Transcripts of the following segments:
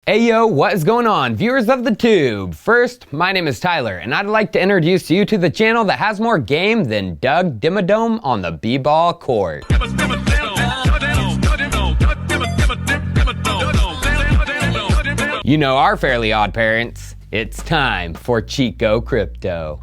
Hey yo, what is going on, viewers of the tube? First, my name is Tyler, and I'd like to introduce you to the channel that has more game than Doug Dimmadome on the b-ball court. You know our Fairly Odd parents. It's time for Chico Crypto.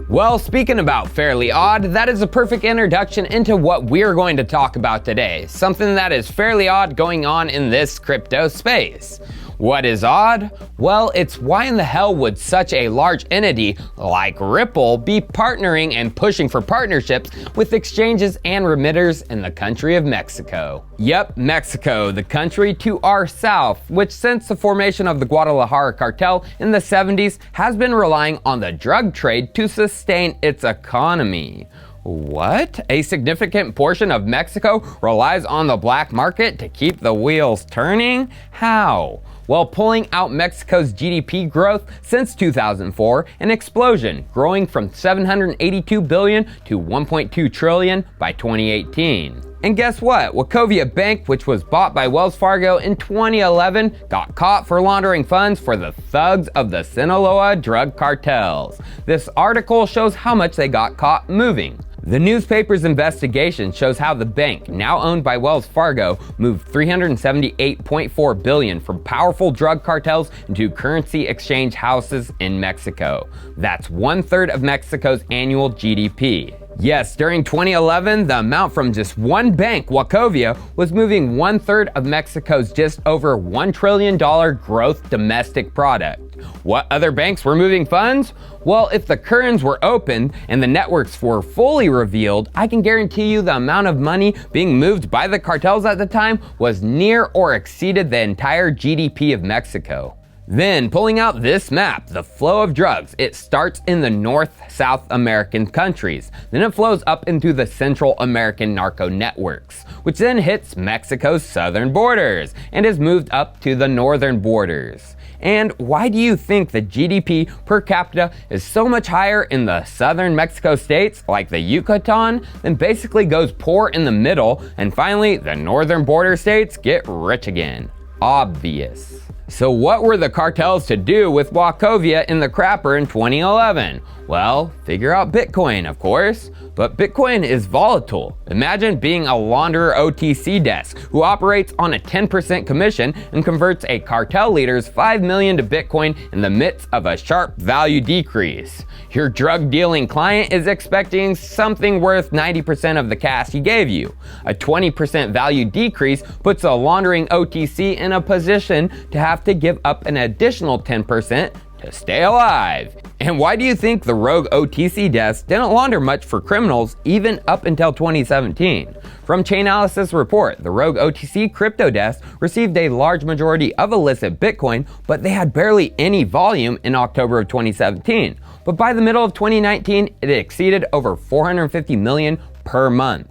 Well, speaking about Fairly Odd, that is a perfect introduction into what we're going to talk about today. Something that is fairly odd going on in this crypto space. What is odd? Well, it's why in the hell would such a large entity like Ripple be partnering and pushing for partnerships with exchanges and remitters in the country of Mexico? Yep, Mexico, the country to our south, which since the formation of the Guadalajara cartel in the 70s has been relying on the drug trade to sustain its economy. What? A significant portion of Mexico relies on the black market to keep the wheels turning? How? Well, pulling out Mexico's GDP growth since 2004, an explosion, growing from 782 billion to 1.2 trillion by 2018. And guess what? Wachovia Bank, which was bought by Wells Fargo in 2011, got caught for laundering funds for the thugs of the Sinaloa drug cartels. This article shows how much they got caught moving. The newspaper's investigation shows how the bank, now owned by Wells Fargo, moved $378.4 billion from powerful drug cartels into currency exchange houses in Mexico. That's 1/3 of Mexico's annual GDP. Yes, during 2011, the amount from just one bank, Wachovia, was moving 1/3 of Mexico's just over $1 trillion gross domestic product. What other banks were moving funds? Well, if the curtains were opened and the networks were fully revealed, I can guarantee you the amount of money being moved by the cartels at the time was near or exceeded the entire GDP of Mexico. Then, pulling out this map, the flow of drugs, it starts in the North-South American countries. Then it flows up into the Central American narco networks, which then hits Mexico's southern borders and is moved up to the northern borders. And why do you think the GDP per capita is so much higher in the southern Mexico states, like the Yucatan, then basically goes poor in the middle, and finally the northern border states get rich again? Obvious. So what were the cartels to do with Wachovia in the crapper in 2011? Well, figure out Bitcoin, of course. But Bitcoin is volatile. Imagine being a launderer OTC desk who operates on a 10% commission and converts a cartel leader's 5 million to Bitcoin in the midst of a sharp value decrease. Your drug dealing client is expecting something worth 90% of the cash he gave you. A 20% value decrease puts a laundering OTC in a position to have to give up an additional 10% to stay alive. And why do you think the rogue OTC desk didn't launder much for criminals even up until 2017? From Chainalysis report, the rogue OTC crypto desk received a large majority of illicit Bitcoin, but they had barely any volume in October of 2017. But by the middle of 2019, it exceeded over 450 million per month.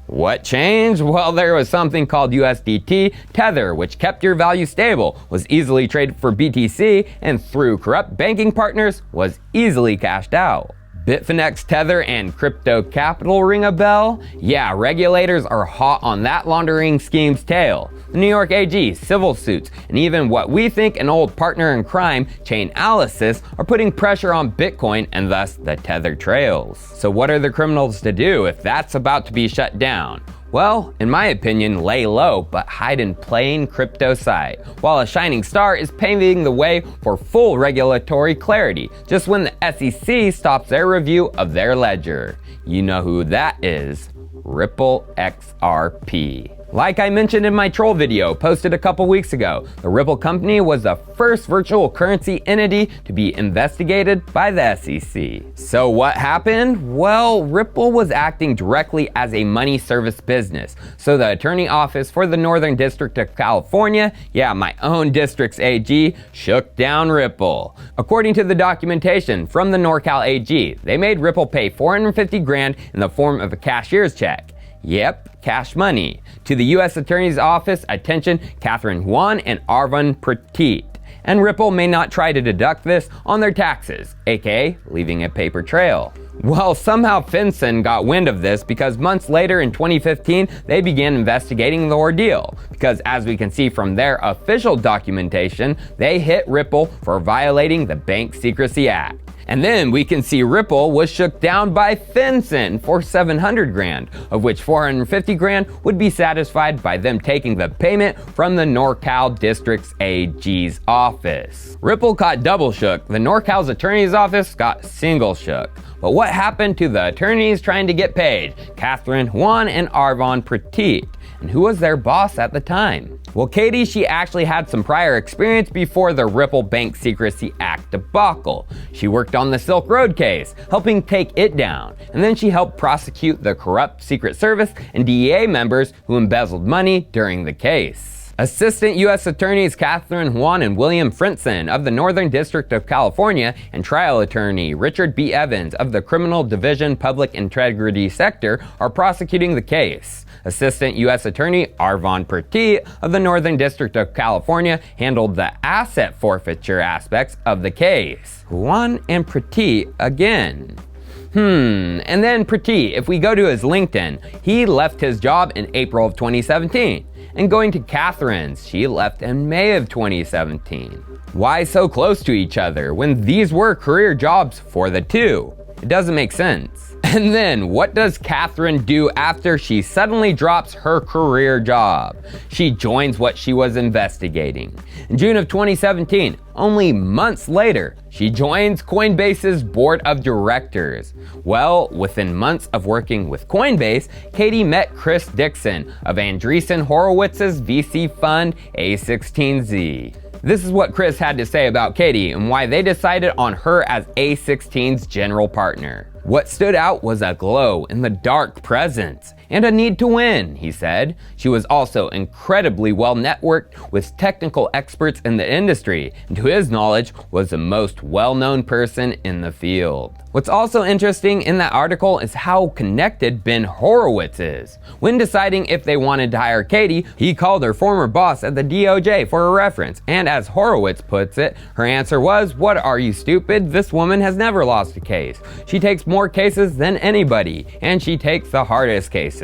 What changed? Well, there was something called USDT Tether, which kept your value stable, was easily traded for BTC, and through corrupt banking partners, was easily cashed out. Bitfinex, Tether, and crypto capital ring a bell? Yeah, regulators are hot on that laundering scheme's tail. The New York AG, civil suits, and even what we think an old partner in crime, Chainalysis, are putting pressure on Bitcoin and thus the Tether trails. So what are the criminals to do if that's about to be shut down? Well, in my opinion, lay low, but hide in plain crypto sight, while a shining star is paving the way for full regulatory clarity, just when the SEC stops their review of their ledger. You know who that is. Ripple XRP. Like I mentioned in my troll video posted a couple weeks ago, the Ripple company was the first virtual currency entity to be investigated by the SEC. So what happened? Well, Ripple was acting directly as a money service business. So the attorney office for the Northern District of California, yeah, my own district's AG, shook down Ripple. According to the documentation from the NorCal AG, they made Ripple pay 450 grand in the form of a cashier's check. Yep, cash money. To the U.S. Attorney's Office, attention, Kathryn Haun and Arvon Petit. And Ripple may not try to deduct this on their taxes, aka leaving a paper trail. Well, somehow FinCEN got wind of this because months later in 2015, they began investigating the ordeal. Because as we can see from their official documentation, they hit Ripple for violating the Bank Secrecy Act. And then we can see Ripple was shook down by FinCEN for 700 grand, of which 450 grand would be satisfied by them taking the payment from the NorCal District's AG's office. Ripple got double shook, the NorCal's attorney's office got single shook. But what happened to the attorneys trying to get paid? Kathryn, Haun, and Arvon Petit. And who was their boss at the time? Well, Katie, she actually had some prior experience before the Ripple Bank Secrecy Act debacle. She worked on the Silk Road case, helping take it down. And then she helped prosecute the corrupt Secret Service and DEA members who embezzled money during the case. Assistant U.S. Attorneys Kathryn, Haun, and William Fritzen of the Northern District of California and trial attorney Richard B. Evans of the Criminal Division Public Integrity Sector are prosecuting the case. Assistant U.S. Attorney Arvon Petit of the Northern District of California handled the asset forfeiture aspects of the case. Haun and Petit again. And then Petit, if we go to his LinkedIn, he left his job in April of 2017. And going to Kathryn's, she left in May of 2017. Why so close to each other when these were career jobs for the two? It doesn't make sense. And then what does Kathryn do after she suddenly drops her career job? She joins what she was investigating. In June of 2017, only months later, she joins Coinbase's board of directors. Well, within months of working with Coinbase, Katie met Chris Dixon of Andressen Horowitz's VC fund A16Z. This is what Chris had to say about Katie and why they decided on her as A16's general partner. What stood out was a glow in the dark presence and a need to win, he said. She was also incredibly well networked with technical experts in the industry, and to his knowledge was the most well-known person in the field. What's also interesting in that article is how connected Ben Horowitz is. When deciding if they wanted to hire Katie, he called her former boss at the DOJ for a reference, and as Horowitz puts it, her answer was, "What, are you stupid? This woman has never lost a case. She takes more cases than anybody, and she takes the hardest cases.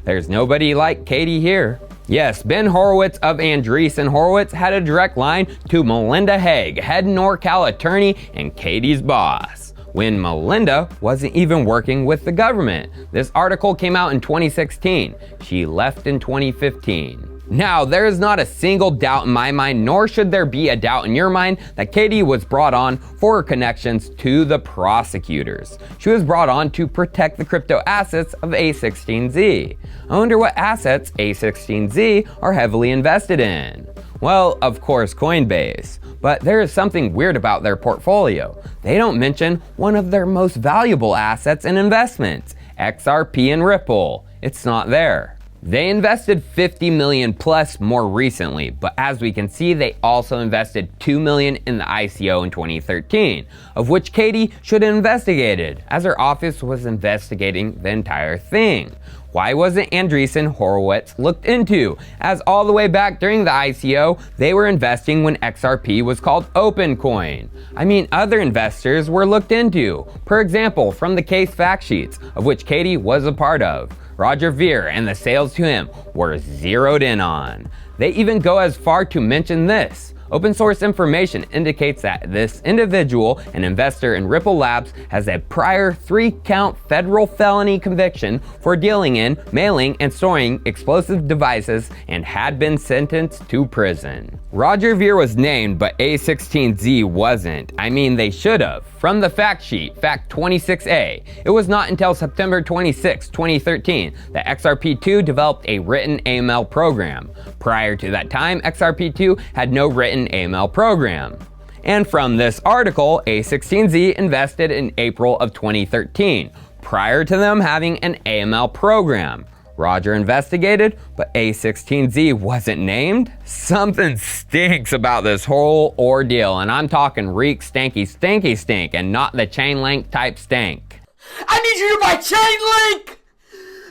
There's nobody like Katie here." Yes, Ben Horowitz of Andressen Horowitz had a direct line to Melinda Haag, head NorCal attorney and Katie's boss, when Melinda wasn't even working with the government. This article came out in 2016. She left in 2015. Now, there is not a single doubt in my mind, nor should there be a doubt in your mind, that Katie was brought on for her connections to the prosecutors. She was brought on to protect the crypto assets of A16Z. I wonder what assets A16Z are heavily invested in. Well, of course, Coinbase. But there is something weird about their portfolio. They don't mention one of their most valuable assets and investments, XRP and Ripple. It's not there. They invested 50 million plus more recently, but as we can see, they also invested 2 million in the ICO in 2013, of which Katie should have investigated, as her office was investigating the entire thing. Why wasn't Andressen Horowitz looked into? As all the way back during the ICO, they were investing when XRP was called OpenCoin. I mean, other investors were looked into. For example, from the case fact sheets, of which Katie was a part of, Roger Ver and the sales to him were zeroed in on. They even go as far to mention this. Open source information indicates that this individual, an investor in Ripple Labs, has a prior 3-count federal felony conviction for dealing in, mailing, and storing explosive devices and had been sentenced to prison. Roger Ver was named, but A16Z wasn't. I mean, they should have. From the fact sheet, fact 26A, it was not until September 26, 2013 that XRP2 developed a written AML program. Prior to that time, XRP2 had no written AML program. And from this article, A16Z invested in April of 2013, prior to them having an AML program. Roger investigated, but A16Z wasn't named? Something stinks about this whole ordeal, and I'm talking reek stanky stanky stink and not the Chainlink type stank. I need you to buy Chainlink!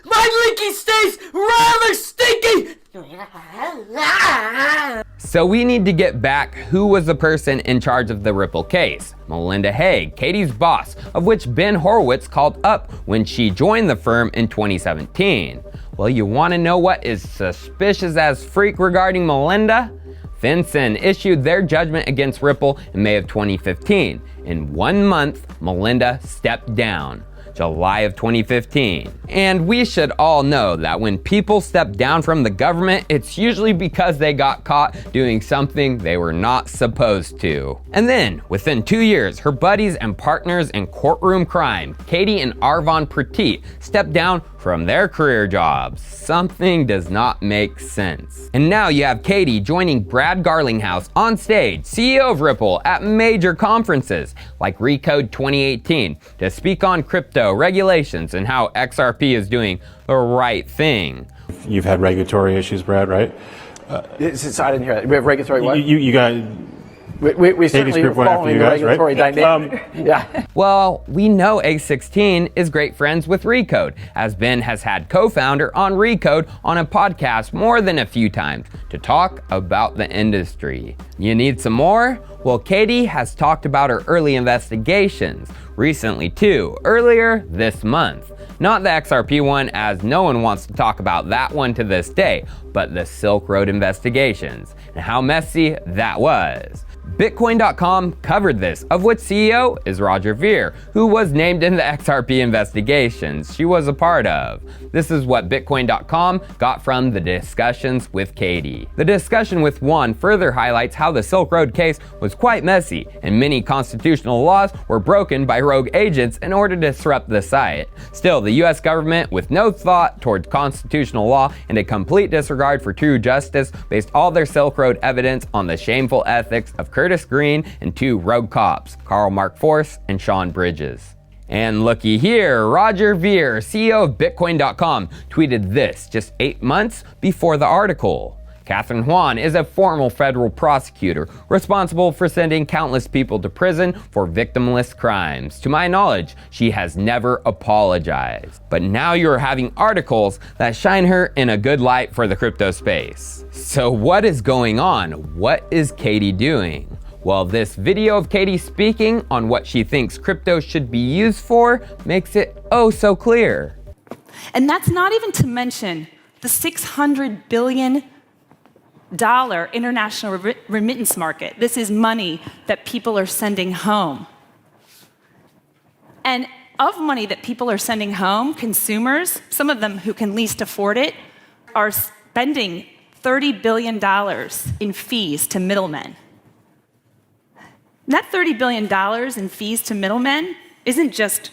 My leaky stays rather stinky! So we need to get back who was the person in charge of the Ripple case. Melinda Haag, Katie's boss, of which Ben Horowitz called up when she joined the firm in 2017. Well, you want to know what is suspicious as freak regarding Melinda? FinCEN issued their judgment against Ripple in May of 2015. In 1 month, Melinda stepped down. July of 2015. And we should all know that when people step down from the government, it's usually because they got caught doing something they were not supposed to. And then, within 2 years, her buddies and partners in courtroom crime, Katie and Arvon stepped down from their career jobs. Something does not make sense. And now you have Katie joining Brad Garlinghouse on stage, CEO of Ripple, at major conferences like Recode 2018 to speak on crypto regulations and how XRP is doing the right thing. You've had regulatory issues, Brad, right? I didn't hear that. We have regulatory what? You got... We certainly are following the regulatory dynamic. Yeah. Well, we know A16 is great friends with Recode, as Ben has had co-founder on Recode on a podcast more than a few times to talk about the industry. You need some more? Well, Katie has talked about her early investigations recently too, earlier this month. Not the XRP one, as no one wants to talk about that one to this day, but the Silk Road investigations and how messy that was. Bitcoin.com covered this, of which CEO is Roger Ver, who was named in the XRP investigations she was a part of. This is what Bitcoin.com got from the discussions with Katie. The discussion with Haun further highlights how the Silk Road case was quite messy, and many constitutional laws were broken by rogue agents in order to disrupt the site. Still, the US government, with no thought towards constitutional law and a complete disregard for true justice, based all their Silk Road evidence on the shameful ethics of Curtis Green and 2 rogue cops, Carl Mark Force and Sean Bridges. And looky here, Roger Ver, CEO of Bitcoin.com, tweeted this just 8 months before the article. Kathryn Haun is a former federal prosecutor responsible for sending countless people to prison for victimless crimes. To my knowledge, she has never apologized. But now you're having articles that shine her in a good light for the crypto space. So what is going on? What is Katie doing? Well, this video of Katie speaking on what she thinks crypto should be used for makes it oh so clear. And that's not even to mention the $600 billion international remittance market. This is money that people are sending home. And of money that people are sending home, consumers, some of them who can least afford it, are spending $30 billion in fees to middlemen. That $30 billion in fees to middlemen isn't just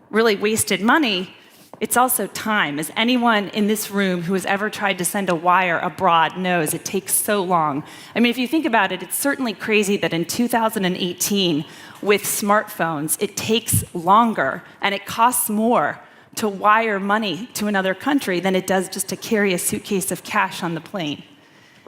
really wasted money, it's also time. As anyone in this room who has ever tried to send a wire abroad knows, it takes so long. I mean, if you think about it, it's certainly crazy that in 2018, with smartphones, it takes longer and it costs more to wire money to another country than it does just to carry a suitcase of cash on the plane.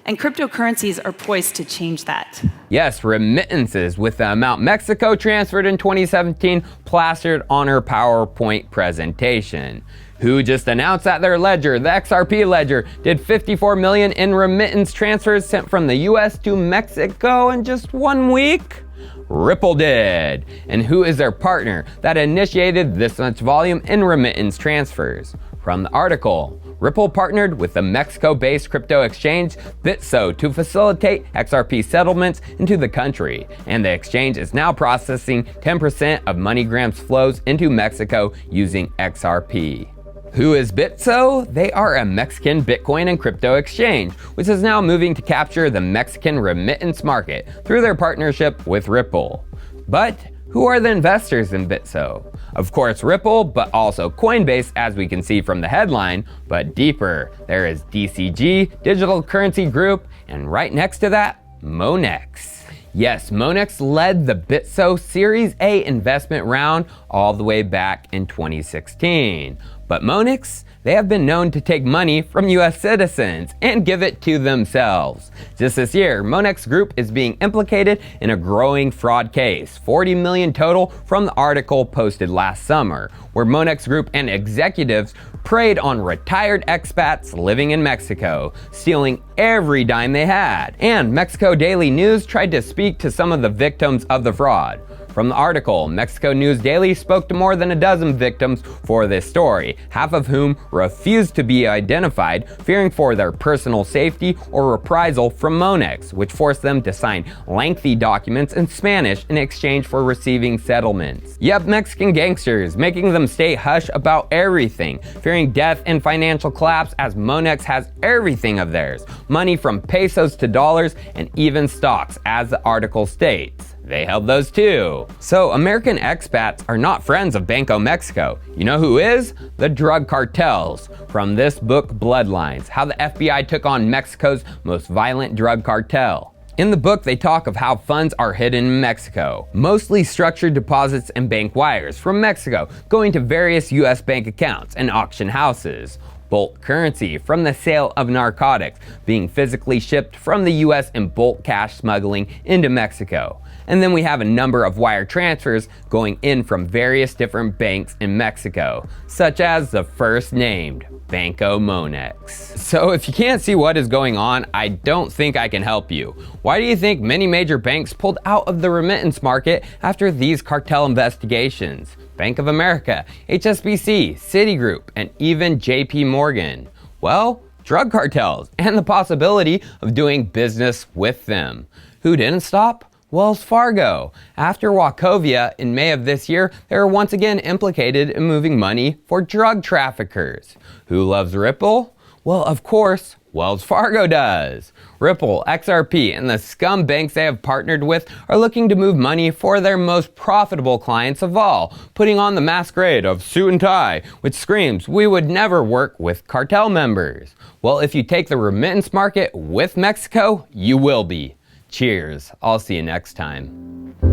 And cryptocurrencies are poised to change that. Yes, remittances, with the amount Mexico transferred in 2017 plastered on her PowerPoint presentation. Who just announced that their ledger, the XRP ledger, did 54 million in remittance transfers sent from the US to Mexico in just 1 week? Ripple did. And who is their partner that initiated this much volume in remittance transfers? From the article, Ripple partnered with the Mexico-based crypto exchange Bitso to facilitate XRP settlements into the country, and the exchange is now processing 10% of Moneygram's flows into Mexico using XRP. Who is Bitso? They are a Mexican Bitcoin and crypto exchange, which is now moving to capture the Mexican remittance market through their partnership with Ripple. But who are the investors in Bitso? Of course, Ripple, but also Coinbase, as we can see from the headline. But deeper, there is DCG, Digital Currency Group, and right next to that, Monex. Yes, Monex led the Bitso Series A investment round all the way back in 2016. But Monex, they have been known to take money from US citizens and give it to themselves. Just this year, Monex Group is being implicated in a growing fraud case, 40 million total from the article posted last summer, where Monex Group and executives preyed on retired expats living in Mexico, stealing every dime they had. And Mexico Daily News tried to speak to some of the victims of the fraud. From the article, Mexico News Daily spoke to more than a dozen victims for this story, half of whom refused to be identified, fearing for their personal safety or reprisal from Monex, which forced them to sign lengthy documents in Spanish in exchange for receiving settlements. Yep, Mexican gangsters, making them stay hush about everything, fearing death and financial collapse as Monex has everything of theirs, money from pesos to dollars and even stocks, as the article states. They held those too. So American expats are not friends of Banco Mexico. You know who is? The drug cartels. From this book, Bloodlines, how the FBI took on Mexico's most violent drug cartel. In the book, they talk of how funds are hidden in Mexico, mostly structured deposits and bank wires from Mexico going to various US bank accounts and auction houses. Bulk currency from the sale of narcotics being physically shipped from the US and bulk cash smuggling into Mexico. And then we have a number of wire transfers going in from various different banks in Mexico, such as the first named, Banco Monex. So if you can't see what is going on, I don't think I can help you. Why do you think many major banks pulled out of the remittance market after these cartel investigations? Bank of America, HSBC, Citigroup, and even JP Morgan. Well, drug cartels and the possibility of doing business with them. Who didn't stop? Wells Fargo. After Wachovia in May of this year, they were once again implicated in moving money for drug traffickers. Who loves Ripple? Well, of course, Wells Fargo does. Ripple, XRP, and the scum banks they have partnered with are looking to move money for their most profitable clients of all, putting on the masquerade of suit and tie, which screams we would never work with cartel members. Well, if you take the remittance market with Mexico, you will be. Cheers. I'll see you next time.